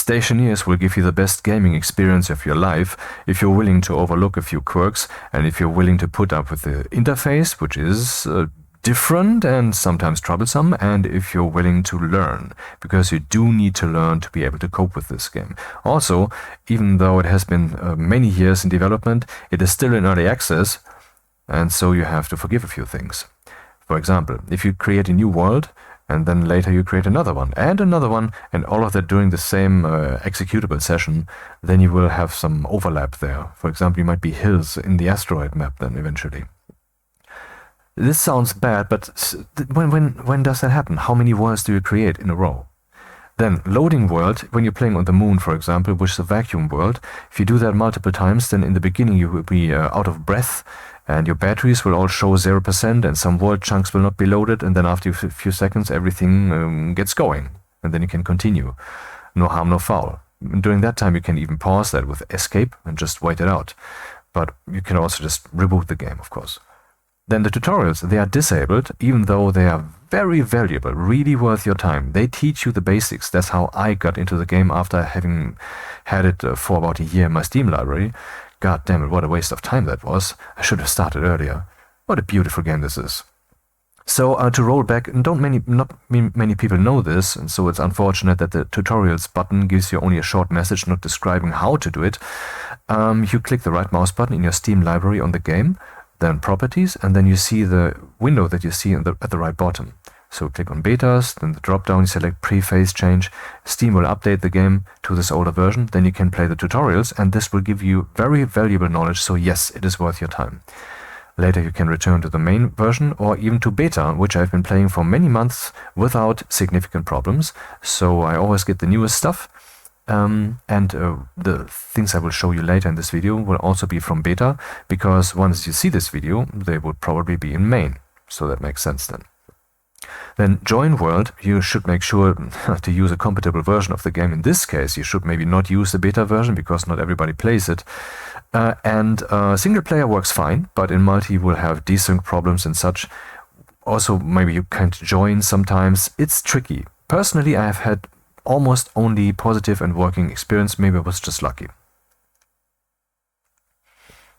Stationeers will give you the best gaming experience of your life if you're willing to overlook a few quirks and if you're willing to put up with the interface, which is different and sometimes troublesome, and if you're willing to learn, because you do need to learn to be able to cope with this game. Also, even though it has been many years in development, it is still in early access, and so you have to forgive a few things. For example, if you create a new world, and then later you create another one, and all of that during the same executable session, then you will have some overlap there. For example, you might be hills in the asteroid map then eventually. This sounds bad, but when does that happen? How many worlds do you create in a row? Then, loading world, when you're playing on the moon, for example, which is a vacuum world, if you do that multiple times, then in the beginning you will be out of breath, and your batteries will all show 0%, and some world chunks will not be loaded, and then after a few seconds everything gets going, and then you can continue. No harm, no foul. During that time you can even pause that with escape and just wait it out. But you can also just reboot the game, of course. Then the tutorials, they are disabled, even though they are very valuable, really worth your time. They teach you the basics. That's how I got into the game after having had it for about a year in my Steam library. God damn it, what a waste of time that was. I should have started earlier. What a beautiful game this is. So to roll back, not many people know this, and so it's unfortunate that the tutorials button gives you only a short message not describing how to do it. You click the right mouse button in your Steam library on the game, then properties, and then you see the window that you see at the right bottom. So click on betas, then the drop down, you select pre-phase change. Steam will update the game to this older version, then you can play the tutorials, and this will give you very valuable knowledge, so yes, it is worth your time. Later you can return to the main version or even to beta, which I've been playing for many months without significant problems, so I always get the newest stuff. The things I will show you later in this video will also be from beta, because once you see this video, they will probably be in main. So that makes sense then. Then join world, you should make sure to use a compatible version of the game. In this case, you should maybe not use the beta version because not everybody plays it. Single player works fine, but in multi you will have desync problems and such. Also, maybe you can't join sometimes. It's tricky. Personally, I have had almost only positive and working experience. Maybe I was just lucky.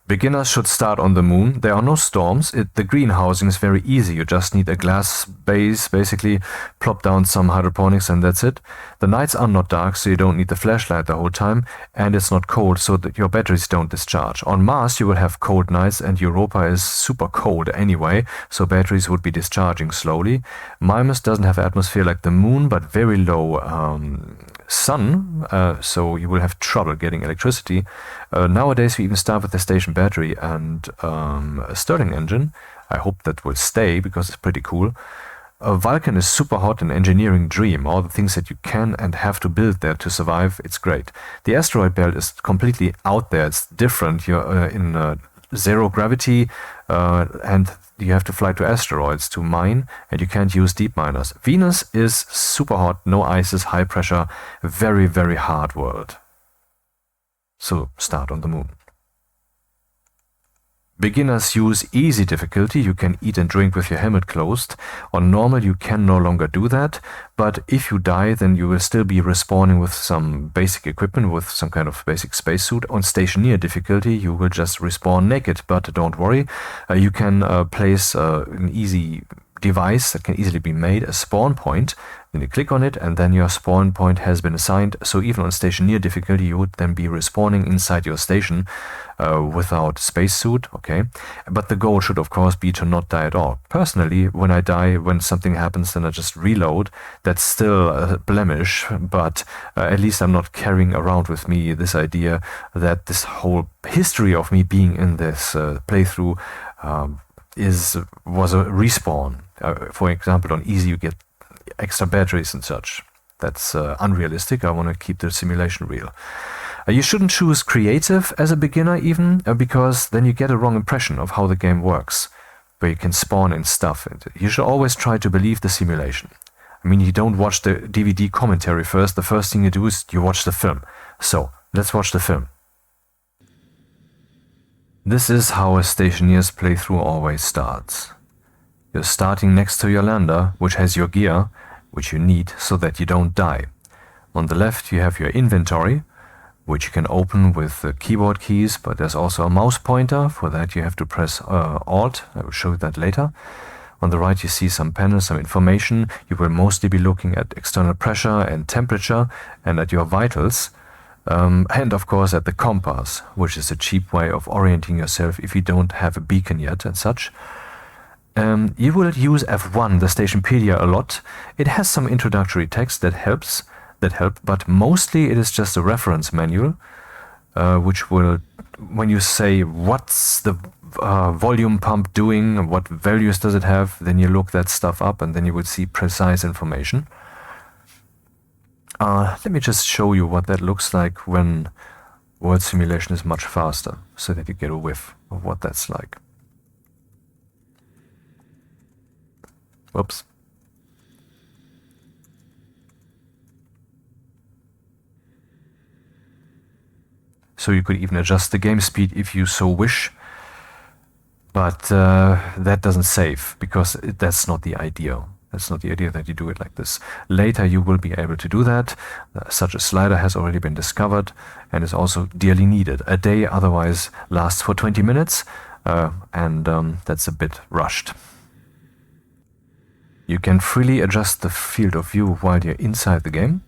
Beginners should start on the moon. There are no storms. The greenhousing is very easy. You just need a glass base, basically, plop down some hydroponics and that's it. The nights are not dark, so you don't need the flashlight the whole time, and it's not cold, so that your batteries don't discharge. On Mars you will have cold nights, and Europa is super cold anyway, so batteries would be discharging slowly. Mimas doesn't have atmosphere like the moon, but very low sun, so you will have trouble getting electricity. Nowadays we even start with the station battery and a Stirling engine. I hope that will stay because it's pretty cool. Vulcan is super hot, an engineering dream. All the things that you can and have to build there to survive, it's great. The asteroid belt is completely out there. It's different. You're in zero gravity and you have to fly to asteroids to mine, and you can't use deep miners. Venus is super hot, no ices, high pressure, very, very hard world. So start on the moon. Beginners use easy difficulty. You can eat and drink with your helmet closed. On normal you can no longer do that, but if you die then you will still be respawning with some basic equipment, with some kind of basic spacesuit. On Stationeer difficulty you will just respawn naked, but don't worry, you can place an easy device that can easily be made, a spawn point. Then you click on it and then your spawn point has been assigned, so even on Stationeer difficulty you would then be respawning inside your station without spacesuit, okay? But the goal should of course be to not die at all. Personally, when I die, when something happens, then I just reload. That's still a blemish, but at least I'm not carrying around with me this idea that this whole history of me being in this playthrough was a respawn. For example, on easy you get extra batteries and such. That's unrealistic. I want to keep the simulation real. You shouldn't choose creative as a beginner even, because then you get a wrong impression of how the game works, where you can spawn and stuff. You should always try to believe the simulation. I mean, you don't watch the DVD commentary first. The first thing you do is you watch the film. So, let's watch the film. This is how a Stationeers playthrough always starts. You're starting next to your lander, which has your gear, which you need so that you don't die. On the left you have your inventory, which you can open with the keyboard keys, but there's also a mouse pointer. For that you have to press Alt. I will show you that later. On the right you see some panels, some information. You will mostly be looking at external pressure and temperature and at your vitals. And of course at the compass, which is a cheap way of orienting yourself if you don't have a beacon yet and such. You will use F1, the Stationpedia, a lot. It has some introductory text that help, but mostly it is just a reference manual, which will, when you say what's the volume pump doing, what values does it have, then you look that stuff up and then you will see precise information. Let me just show you what that looks like when word simulation is much faster, so that you get a whiff of what that's like. Whoops. So you could even adjust the game speed if you so wish, but that doesn't save, because that's not the idea. That's not the idea that you do it like this. Later you will be able to do that. Such a slider has already been discovered and is also dearly needed. A day otherwise lasts for 20 minutes, and that's a bit rushed. You can freely adjust the field of view while you're inside the game.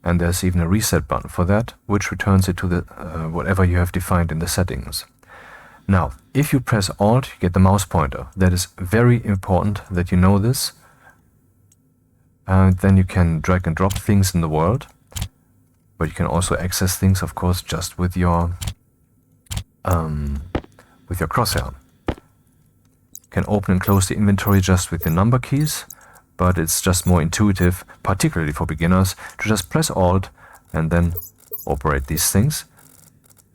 And there's even a reset button for that, which returns it to the whatever you have defined in the settings. Now, if you press Alt, you get the mouse pointer. That is very important that you know this. And then you can drag and drop things in the world. But you can also access things, of course, just with your crosshair. You can open and close the inventory just with the number keys. But it's just more intuitive, particularly for beginners, to just press Alt and then operate these things.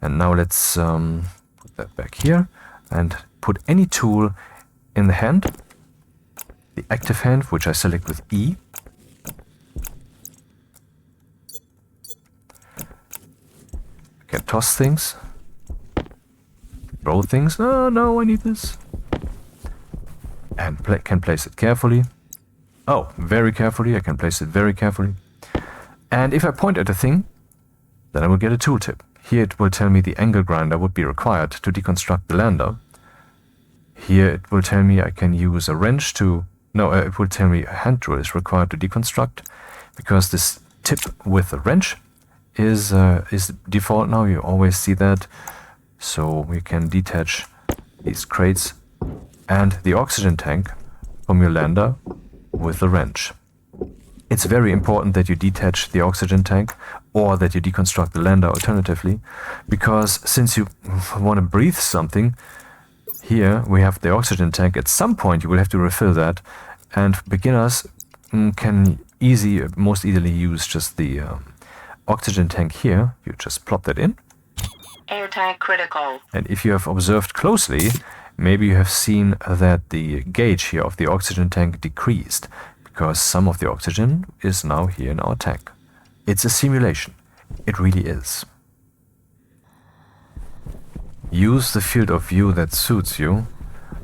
And now let's put that back here and put any tool in the hand. The active hand, which I select with E. I can toss things, throw things. Oh no, I need this. And can place it carefully. Oh, very carefully. I can place it very carefully. And if I point at a thing, then I will get a tooltip. Here it will tell me the angle grinder would be required to deconstruct the lander. Here it will tell me I can use a wrench to... No, it will tell me a hand drill is required to deconstruct, because this tip with the wrench is default now. You always see that. So we can detach these crates and the oxygen tank from your lander with the wrench. It's very important that you detach the oxygen tank, or that you deconstruct the lander alternatively, because since you want to breathe something, here we have the oxygen tank. At some point you will have to refill that, and beginners can most easily use just the oxygen tank here. You just plop that in. Air tank critical. And if you have observed closely, maybe you have seen that the gauge here of the oxygen tank decreased, because some of the oxygen is now here in our tank. It's a simulation. It really is. Use the field of view that suits you,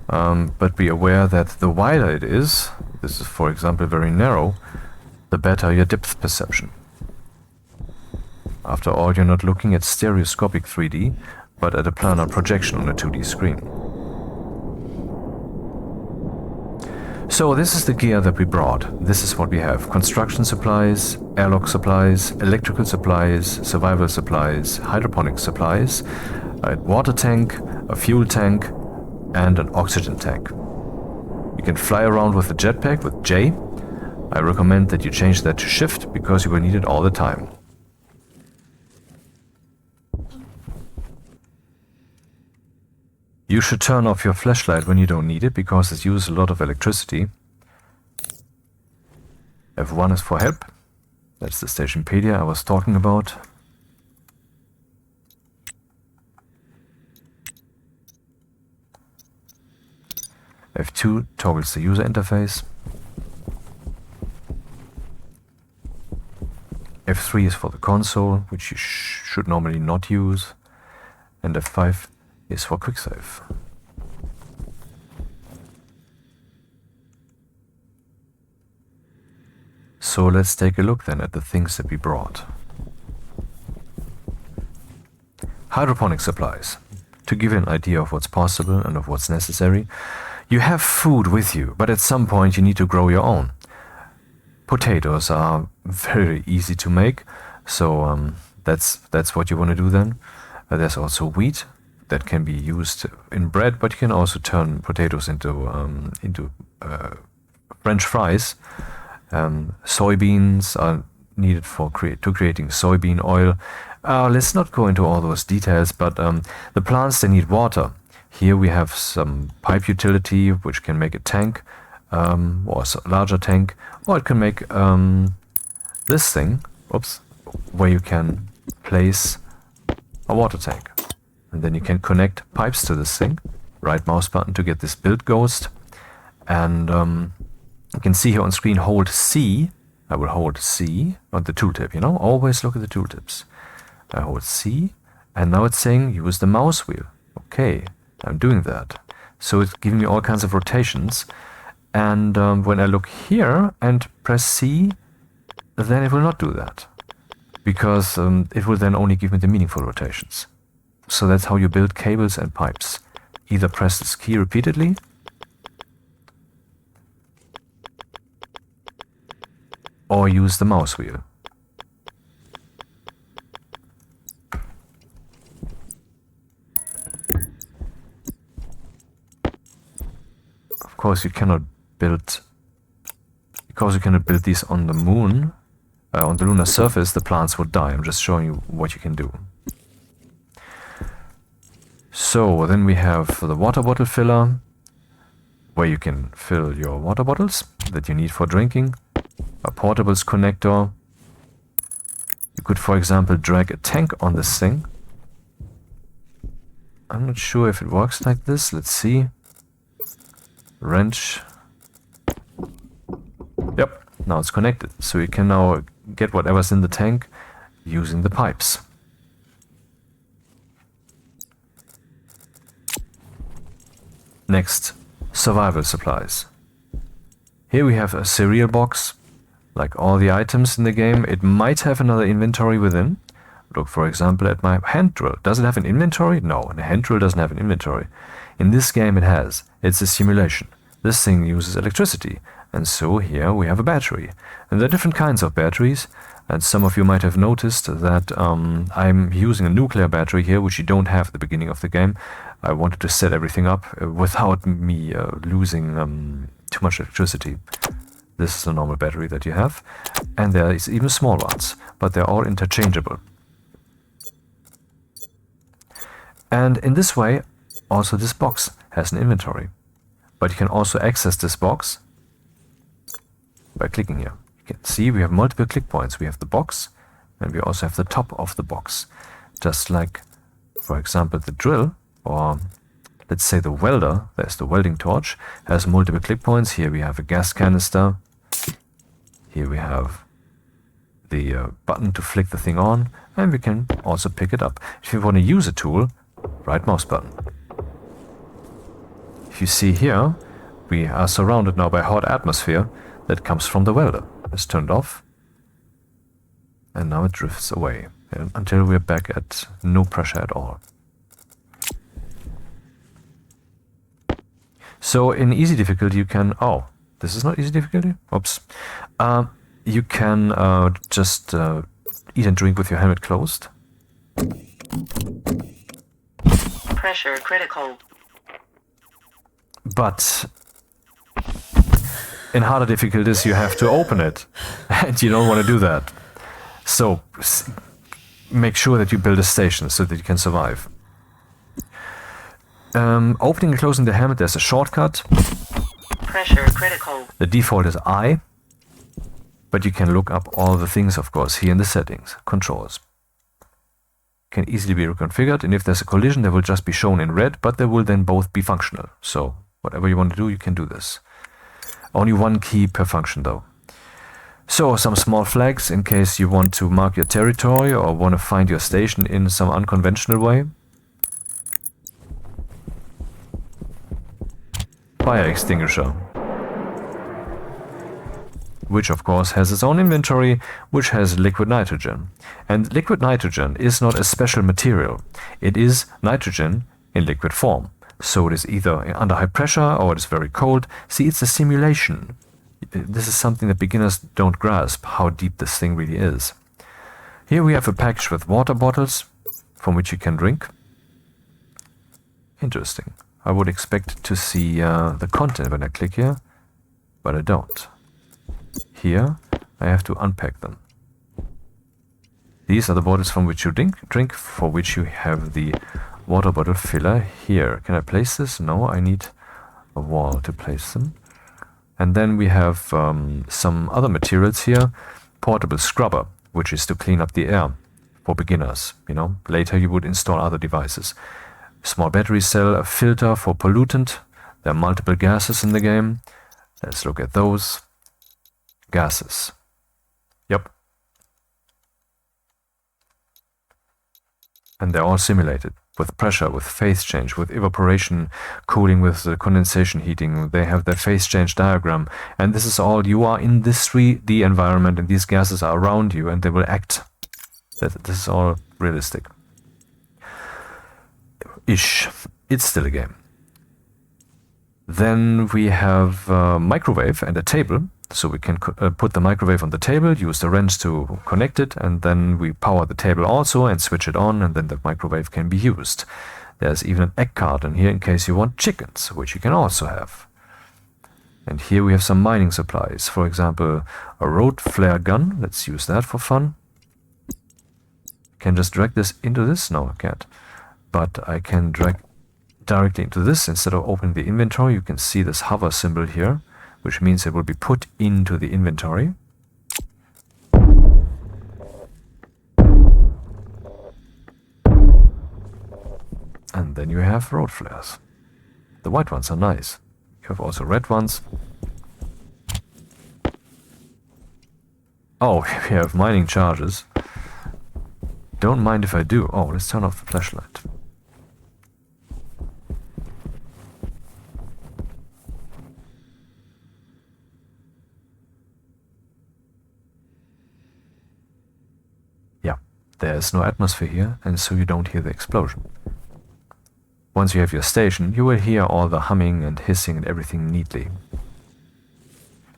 but be aware that the wider it is, this is for example very narrow, the better your depth perception. After all, you're not looking at stereoscopic 3D, but at a planar projection on a 2D screen. So this is the gear that we brought. This is what we have: construction supplies, airlock supplies, electrical supplies, survival supplies, hydroponic supplies, a water tank, a fuel tank, and an oxygen tank. You can fly around with the jetpack with J. I recommend that you change that to Shift, because you will need it all the time. You should turn off your flashlight when you don't need it, because it uses a lot of electricity. F1 is for help. That's the Stationpedia I was talking about. F2 toggles the user interface. F3 is for the console, which you should normally not use. And F5 is for quick save. So let's take a look then at the things that we brought. Hydroponic supplies. To give you an idea of what's possible and of what's necessary, you have food with you, but at some point you need to grow your own. Potatoes are very easy to make, so that's what you want to do then. There's also wheat that can be used in bread, but you can also turn potatoes into French fries. Soybeans are needed for creating soybean oil. Let's not go into all those details, but the plants, they need water. Here we have some pipe utility, which can make a tank, or a larger tank, or it can make this thing, where you can place a water tank. And then you can connect pipes to this thing, right mouse button to get this build ghost, and you can see here on screen, hold C. I will hold C on the tooltip, you know, always look at the tooltips. I hold C, and now it's saying use the mouse wheel. Okay, I'm doing that. So it's giving me all kinds of rotations, and when I look here and press C, then it will not do that, because it will then only give me the meaningful rotations. So that's how you build cables and pipes. Either press this key repeatedly, or use the mouse wheel. Of course, you cannot build, because you cannot build these on the moon, on the lunar surface, the plants would die. I'm just showing you what you can do. So then we have the water bottle filler, where you can fill your water bottles that you need for drinking. A portables connector. You could, for example, drag a tank on this thing. I'm not sure if it works like this. Let's see. Wrench. Yep, now it's connected. So you can now get whatever's in the tank using the pipes. Next, survival supplies. Here we have a cereal box. Like all the items in the game, it might have another inventory within. Look, for example, at my hand drill. Does it have an inventory? No, a hand drill doesn't have an inventory. In this game it has. It's a simulation. This thing uses electricity. And so here we have a battery. And there are different kinds of batteries. And some of you might have noticed that I'm using a nuclear battery here, which you don't have at the beginning of the game. I wanted to set everything up without me losing too much electricity. This is the normal battery that you have, and there is even small ones, but they're all interchangeable. And in this way, also this box has an inventory. But you can also access this box by clicking here. You can see we have multiple click points. We have the box, and we also have the top of the box. Just like, for example, the drill, or let's say the welder, there's the welding torch, has multiple click points. Here we have a gas canister. Here we have the button to flick the thing on, and we can also pick it up. If you want to use a tool, right mouse button. If you see here, we are surrounded now by hot atmosphere that comes from the welder. It's turned off, and now it drifts away until we're back at no pressure at all. So in easy difficulty you can, this is not easy difficulty, oops. You can just eat and drink with your helmet closed. Pressure critical. But in harder difficulties you have to open it, and you don't want to do that. So make sure that you build a station so that you can survive. Opening and closing the helmet, there's a shortcut. Pressure critical. The default is I, but you can look up all the things, of course, here in the settings, controls. Can easily be reconfigured, and if there's a collision, they will just be shown in red, but they will then both be functional. So whatever you want to do, you can do this. Only one key per function, though. So some small flags in case you want to mark your territory or want to find your station in some unconventional way. Fire extinguisher. which of course has its own inventory, which has liquid nitrogen. And liquid nitrogen is not a special material. It is nitrogen in liquid form. So it is either under high pressure or it is very cold. See, it's a simulation. This is something that beginners don't grasp, how deep this thing really is. Here we have a package with water bottles from which you can drink. Interesting. I would expect to see the content when I click here, but I don't. Here I have to unpack them. These are the bottles from which you drink, for which you have the water bottle filler here. Can I place this? No, I need a wall to place them. And then we have some other materials here. Portable scrubber, which is to clean up the air for beginners. You know, later you would install other devices. Small battery cell, a filter for pollutant. There are multiple gases in the game. Let's look at those. Gases. Yep. And they're all simulated with pressure, with phase change, with evaporation, cooling, with the condensation heating. They have their phase change diagram. And this is all, you are in this 3D environment and these gases are around you and they will act. This is all realistic. Ish. It's still a game. Then we have a microwave and a table. So we can put the microwave on the table, use the wrench to connect it, and then we power the table also and switch it on, and then the microwave can be used. There's even an egg carton here in case you want chickens, which you can also have. And here we have some mining supplies. For example, a road flare gun. Let's use that for fun. Can just drag this into this? No, I can't. But I can drag directly into this. Instead of opening the inventory, you can see this hover symbol here, which means it will be put into the inventory. And then you have road flares. The white ones are nice. You have also red ones. Oh, we have mining charges. Don't mind if I do. Oh, let's turn off the flashlight. There's no atmosphere here, and so you don't hear the explosion. Once you have your station, you will hear all the humming and hissing and everything neatly.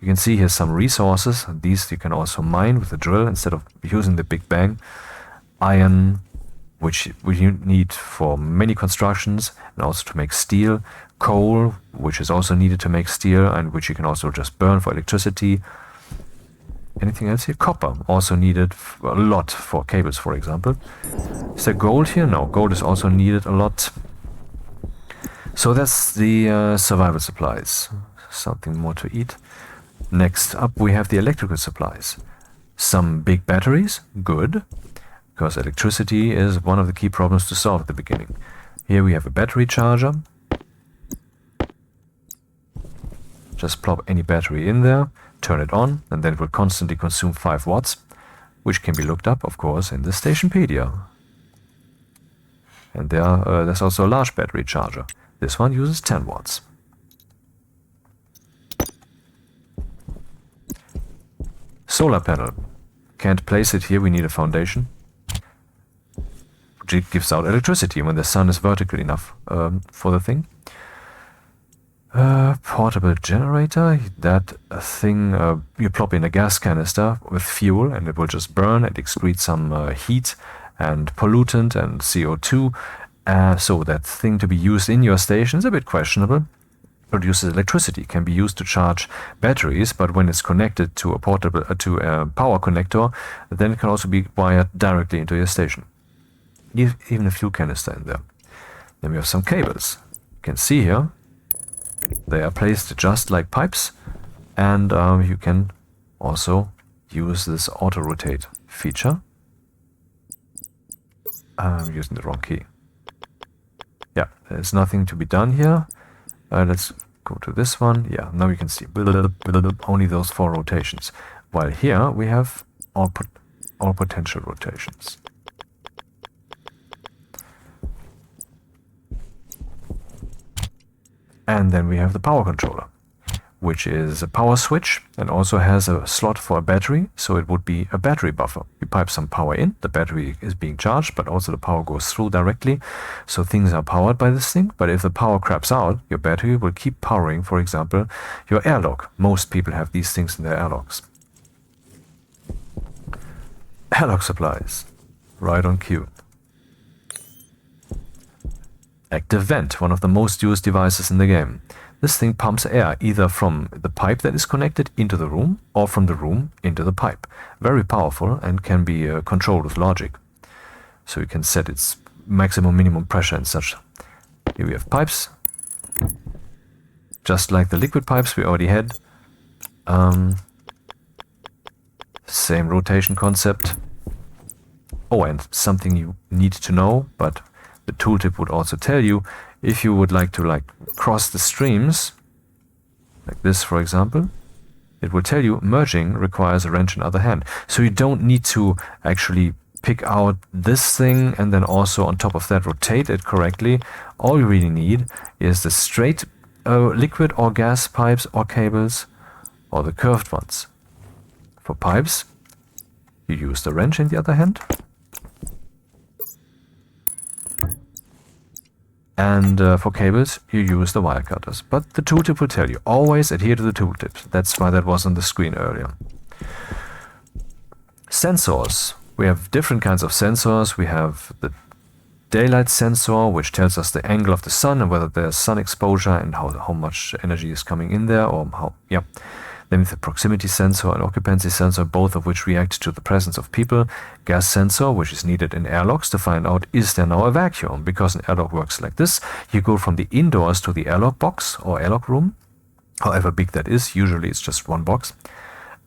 You can see here some resources. These you can also mine with a drill instead of using the Big Bang. Iron, which you need for many constructions and also to make steel. Coal, which is also needed to make steel and which you can also just burn for electricity. Anything else here? Copper, also needed a lot for cables, for example. Is there gold here? No, gold is also needed a lot. So that's the survival supplies. Something more to eat. Next up we have the electrical supplies. Some big batteries, good, because electricity is one of the key problems to solve at the beginning. Here we have a battery charger. Just plop any battery in there. Turn it on, and then it will constantly consume 5 watts, which can be looked up, of course, in the Stationpedia. And there's also a large battery charger. This one uses 10 watts. Solar panel. Can't place it here, we need a foundation. Which gives out electricity when the sun is vertical enough for the thing. Portable generator, that thing you plop in a gas canister with fuel and it will just burn and excrete some heat and pollutant and CO2. So that thing to be used in your station is a bit questionable. Produces electricity, can be used to charge batteries, but when it's connected to a portable to a power connector, then it can also be wired directly into your station. Even a fuel canister in there. Then we have some cables. You can see here. They are placed just like pipes, and you can also use this auto-rotate feature. I'm using the wrong key. Yeah, there's nothing to be done here. Let's go to this one. Yeah, now you can see only those 4 rotations. While here we have all potential rotations. And then we have the power controller, which is a power switch and also has a slot for a battery, so it would be a battery buffer. You pipe some power in, the battery is being charged, but also the power goes through directly, so things are powered by this thing. But if the power craps out, your battery will keep powering, for example, your airlock. Most people have these things in their airlocks. Airlock supplies, right on cue. Active vent, one of the most used devices in the game. This thing pumps air either from the pipe that is connected into the room or from the room into the pipe. Very powerful and can be controlled with logic. So you can set its maximum minimum pressure and such. Here we have pipes. Just like the liquid pipes we already had. Same rotation concept. Oh, and something you need to know, but the tooltip would also tell you, if you would like to cross the streams, like this for example, it will tell you merging requires a wrench in other hand. So you don't need to actually pick out this thing and then also on top of that rotate it correctly. All you really need is the straight liquid or gas pipes or cables, or the curved ones. For pipes, you use the wrench in the other hand. And for cables, you use the wire cutters. But the tooltip will tell you, always adhere to the tooltips. That's why that was on the screen earlier. Sensors. We have different kinds of sensors. We have the daylight sensor, which tells us the angle of the sun and whether there's sun exposure and how much energy is coming in there, or how, yeah. Then with the proximity sensor and occupancy sensor, both of which react to the presence of people. Gas sensor, which is needed in airlocks to find out, is there now a vacuum? Because an airlock works like this. You go from the indoors to the airlock box or airlock room, however big that is. Usually it's just one box.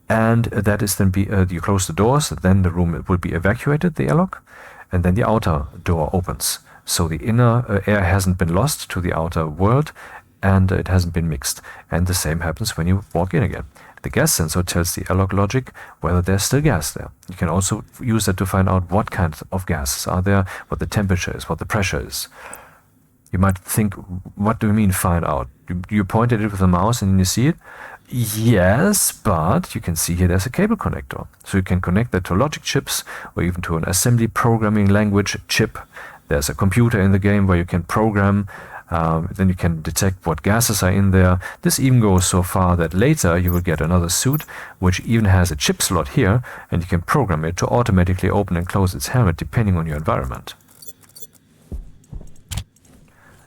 And that is then, you close the doors, then the room will be evacuated, the airlock, and then the outer door opens. So the inner air hasn't been lost to the outer world, and it hasn't been mixed. And the same happens when you walk in again. The gas sensor tells the airlock logic whether there's still gas there. You can also use that to find out what kind of gases are there, what the temperature is, what the pressure is. You might think, what do you mean find out? You point at it with a mouse and you see it? Yes, but you can see here there's a cable connector. So you can connect that to logic chips or even to an assembly programming language chip. There's a computer in the game where you can program. Then you can detect what gases are in there. This even goes so far that later you will get another suit which even has a chip slot here, and you can program it to automatically open and close its helmet depending on your environment.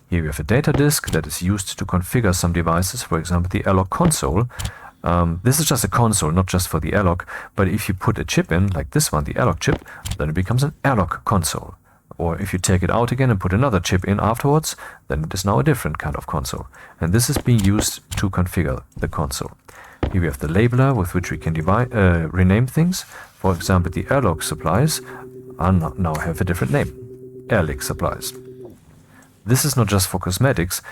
Here we have a data disk that is used to configure some devices, for example the airlock console. This is just a console, not just for the airlock, but if you put a chip in, like this one, the airlock chip, then it becomes an airlock console. Or if you take it out again and put another chip in afterwards, then it is now a different kind of console. And this is being used to configure the console. Here we have the labeler with which we can rename things. For example, the airlock supplies now have a different name. Airlick supplies. This is not just for cosmetics.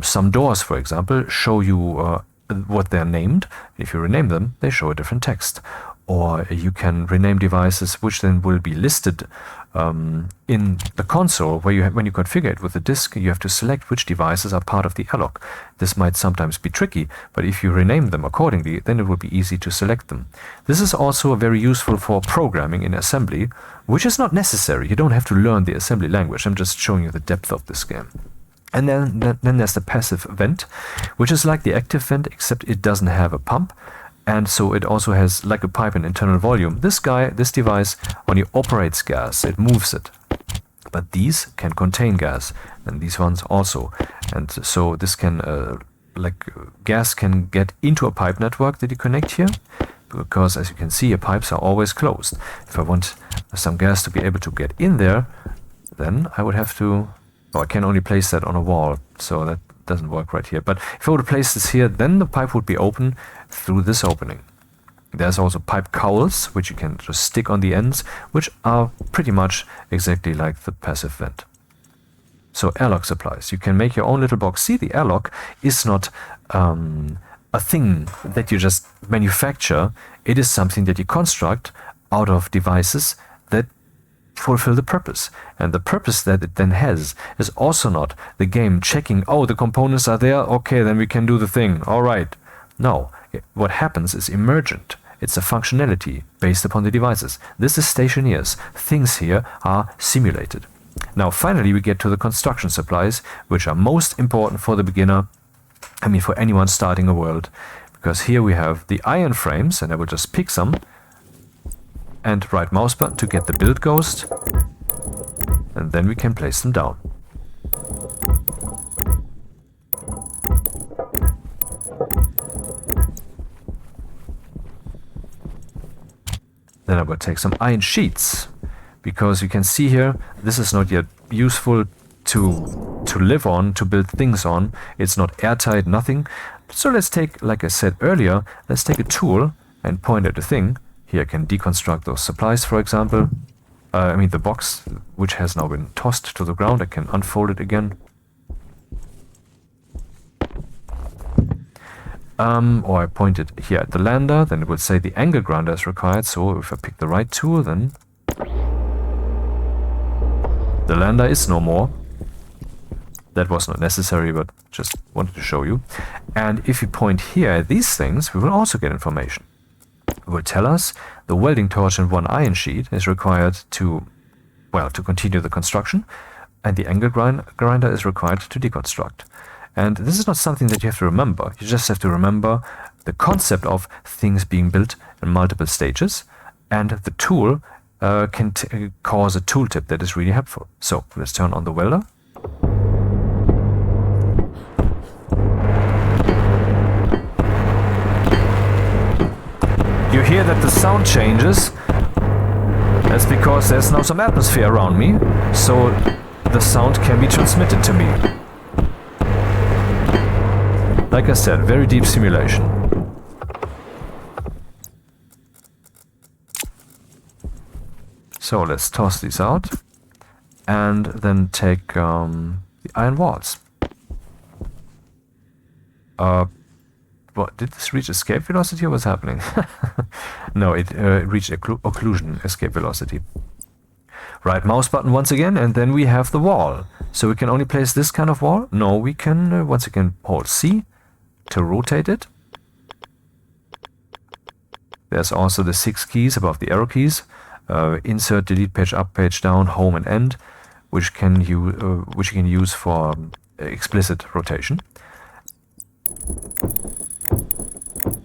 Some doors, for example, show you what they're named. If you rename them, they show a different text. Or you can rename devices which then will be listed in the console, where when you configure it with the disk, you have to select which devices are part of the airlock. This might sometimes be tricky, but if you rename them accordingly, then it will be easy to select them. This is also very useful for programming in assembly, which is not necessary. You don't have to learn the assembly language. I'm just showing you the depth of this game. And then there's the passive vent, which is like the active vent, except it doesn't have a pump. And so it also has, like a pipe, an internal volume. This device only operates gas, it moves it. But these can contain gas, and these ones also. And so this can, gas can get into a pipe network that you connect here, because as you can see, your pipes are always closed. If I want some gas to be able to get in there, then I would have to, I can only place that on a wall, so that doesn't work right here. But if I were to place this here, then the pipe would be open through this opening. There's also pipe cowls, which you can just stick on the ends, which are pretty much exactly like the passive vent. So airlock supplies. You can make your own little box. See, the airlock is not a thing that you just manufacture. It is something that you construct out of devices that fulfill the purpose. And the purpose that it then has is also not the game checking, oh, the components are there, okay, then we can do the thing, all right. No, what happens is emergent. It's a functionality based upon the devices. This is Stationeers. Things here are simulated. Now finally we get to the construction supplies, which are most important for the beginner, I mean for anyone starting a world. Because here we have the iron frames, and I will just pick some, and right mouse button to get the build ghost, and then we can place them down. Then I will take some iron sheets, because you can see here, this is not yet useful to live on, to build things on. It's not airtight, nothing. So let's take, like I said earlier, let's take a tool and point at a thing. Here I can deconstruct those supplies, for example. I mean the box, which has now been tossed to the ground, I can unfold it again. Or I point it here at the lander, then it would say the angle grinder is required, so if I pick the right tool, then the lander is no more. That was not necessary, but just wanted to show you. And if you point here at these things, we will also get information. It will tell us the welding torch and one iron sheet is required to, well, to continue the construction, and the angle grinder is required to deconstruct. And this is not something that you have to remember. You just have to remember the concept of things being built in multiple stages, and the tool can cause a tooltip that is really helpful. So let's turn on the welder. You hear that the sound changes. That's because there's now some atmosphere around me, so the sound can be transmitted to me. Like I said, very deep simulation. So let's toss these out and then take the iron walls. What, did this reach escape velocity or what's happening? No, it reached occlusion escape velocity. Right mouse button once again, and then we have the wall. So we can only place this kind of wall? No, we can once again hold C to rotate it. There's also the 6 keys above the arrow keys. Insert, delete, page up, page down, home and end, which you can use for explicit rotation.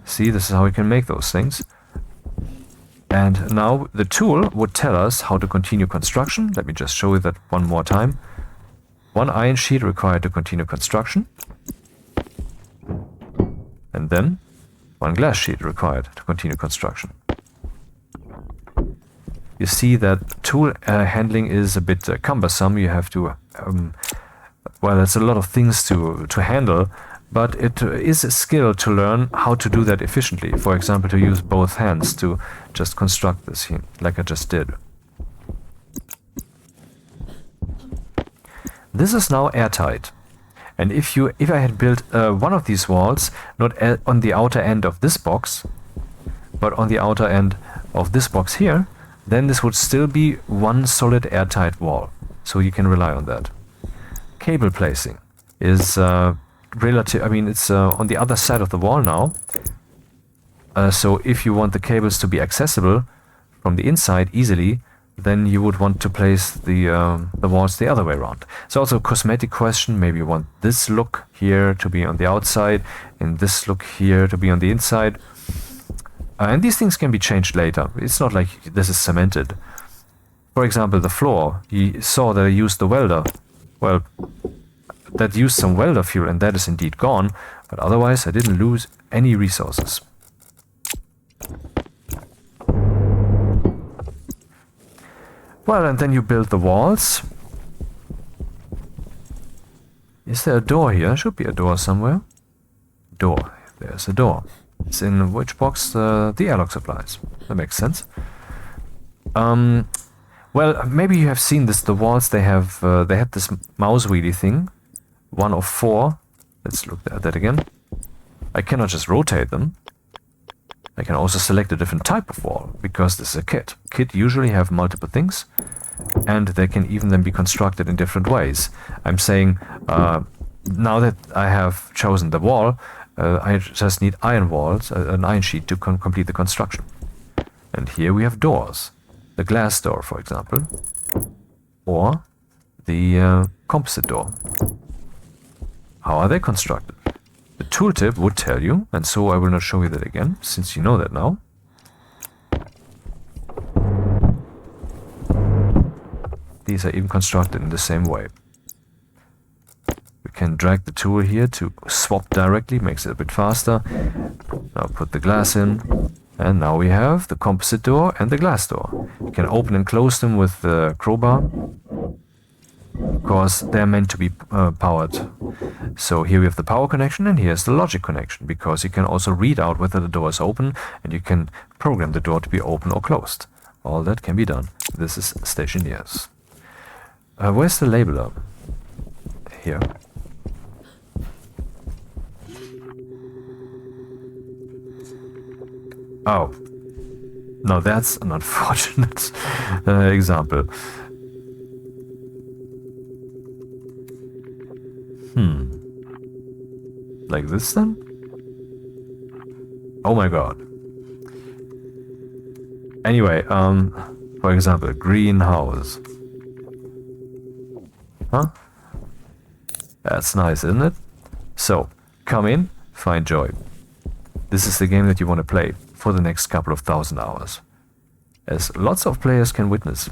See, this is how we can make those things. And now the tool would tell us how to continue construction. Let me just show you that one more time. One iron sheet required to continue construction. And then one glass sheet required to continue construction. You see that tool handling is a bit cumbersome. You have to, well, there's a lot of things to handle, but it is a skill to learn how to do that efficiently. For example, to use both hands to just construct this here, like I just did. This is now airtight. And if I had built one of these walls, not on the outer end of this box, but on the outer end of this box here, then this would still be one solid airtight wall. So you can rely on that. Cable placing is relative. I mean, it's on the other side of the wall now. So if you want the cables to be accessible from the inside easily, then you would want to place the walls the other way around. It's also a cosmetic question. Maybe you want this look here to be on the outside and this look here to be on the inside. And these things can be changed later. It's not like this is cemented. For example, the floor. You saw that I used the welder. Well, that used some welder fuel, and that is indeed gone. But otherwise, I didn't lose any resources. Well, and then you build the walls. Is there a door here? There should be a door somewhere. Door. There's a door. It's in which box? The airlock supplies. That makes sense. Well, maybe you have seen this. The walls, they have this mouse wheelie thing. 1 of 4. Let's look at that again. I cannot just rotate them. I can also select a different type of wall, because this is a kit. Kit usually have multiple things, and they can even then be constructed in different ways. I'm saying, now that I have chosen the wall, I just need iron walls, an iron sheet to complete the construction. And here we have doors. The glass door, for example. Or the composite door. How are they constructed? The tooltip would tell you, and so I will not show you that again, since you know that now. These are even constructed in the same way. We can drag the tool here to swap directly, makes it a bit faster. Now put the glass in, and now we have the composite door and the glass door. You can open and close them with the crowbar, because they're meant to be powered. So here we have the power connection, and here's the logic connection, because you can also read out whether the door is open, and you can program the door to be open or closed. All that can be done. This is Stationeers. Where's the labeler? Here. Oh. No, that's an unfortunate example. Like this then? Oh my god. Anyway, for example, greenhouse. Huh? That's nice, isn't it? So, come in, find joy. This is the game that you want to play for the next couple of thousand hours, as lots of players can witness.